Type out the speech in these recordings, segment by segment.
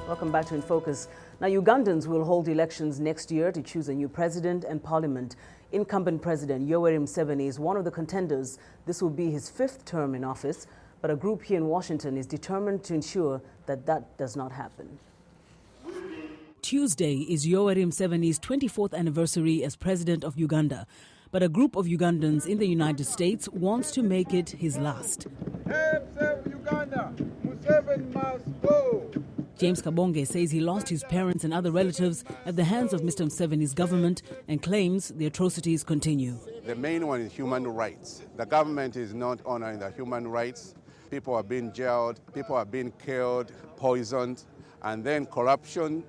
Welcome back to In Focus. Now, Ugandans will hold elections next year to choose a new president and parliament. Incumbent President Yoweri Museveni is one of the contenders. This will be his 5th term in office, but a group here in Washington is determined to ensure that that does not happen. Tuesday is Yoweri Museveni's 24th anniversary as president of Uganda, but a group of Ugandans in the United States wants to make it his last. Save Uganda! Museveni must go! James Kabonge says he lost his parents and other relatives at the hands of Mr. Museveni's government and claims the atrocities continue. The main one is human rights. The government is not honoring the human rights. People are being jailed, people are being killed, poisoned, and then corruption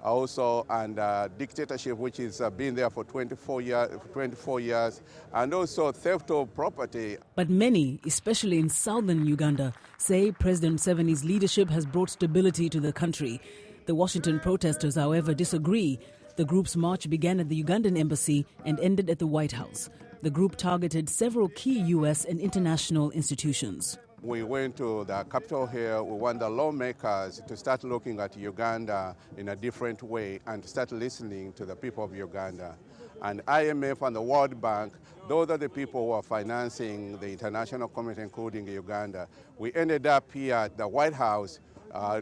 also, and dictatorship, which has been there for 24 years, and also theft of property. But many, especially in southern Uganda, say President Museveni's leadership has brought stability to the country. The Washington protesters, however, disagree. The group's march began at the Ugandan embassy and ended at the White House. The group targeted several key U.S. and international institutions. We went to the Capitol here. We want the lawmakers to start looking at Uganda in a different way and start listening to the people of Uganda. And IMF and the World Bank, those are the people who are financing the international community, including Uganda. We ended up here at the White House.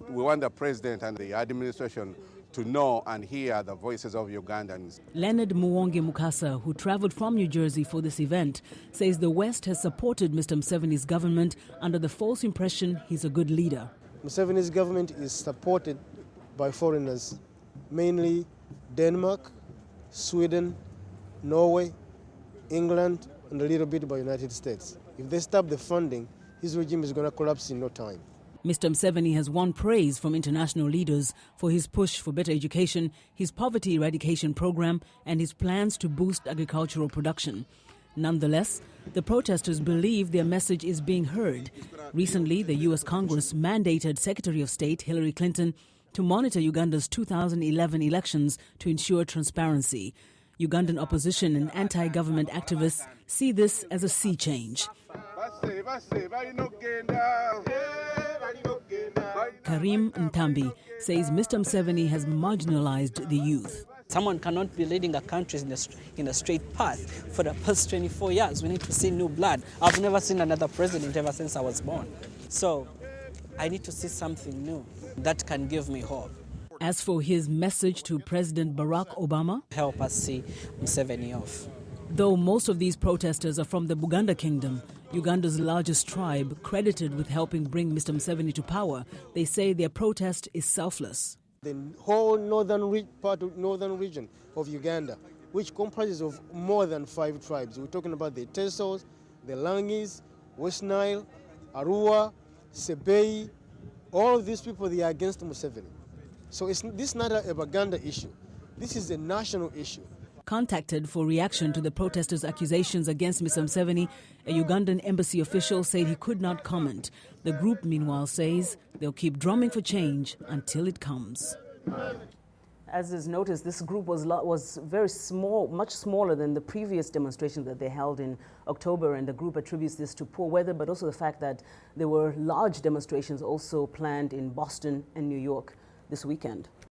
We want the president and the administration to know and hear the voices of Ugandans. Leonard Muwonge Mukasa, who traveled from New Jersey for this event, says the West has supported Mr. Museveni's government under the false impression he's a good leader. Museveni's government is supported by foreigners, mainly Denmark, Sweden, Norway, England, and a little bit by the United States. If they stop the funding, his regime is going to collapse in no time. Mr. Museveni has won praise from international leaders for his push for better education, his poverty eradication program, and his plans to boost agricultural production. Nonetheless, the protesters believe their message is being heard. Recently, the U.S. Congress mandated Secretary of State Hillary Clinton to monitor Uganda's 2011 elections to ensure transparency. Ugandan opposition and anti-government activists see this as a sea change. Karim Ntambi says Mr. Museveni has marginalized the youth. Someone cannot be leading a country in a straight path for the past 24 years. We need to see new blood. I've never seen another president ever since I was born. So I need to see something new that can give me hope. As for his message to President Barack Obama, help us see Museveni off. Though most of these protesters are from the Buganda Kingdom, Uganda's largest tribe, credited with helping bring Mr. Museveni to power, they say their protest is selfless. The whole northern region of Uganda, which comprises of more than 5 tribes. We're talking about the Tesos, the Langis, West Nile, Arua, Sebei. All of these people, they are against Museveni. So this is not a Buganda issue. This is a national issue. Contacted for reaction to the protesters' accusations against Mr. Museveni, a Ugandan embassy official said he could not comment. The group, meanwhile, says they'll keep drumming for change until it comes. As is noticed, this group was very small, much smaller than the previous demonstration that they held in October, and the group attributes this to poor weather, but also the fact that there were large demonstrations also planned in Boston and New York this weekend.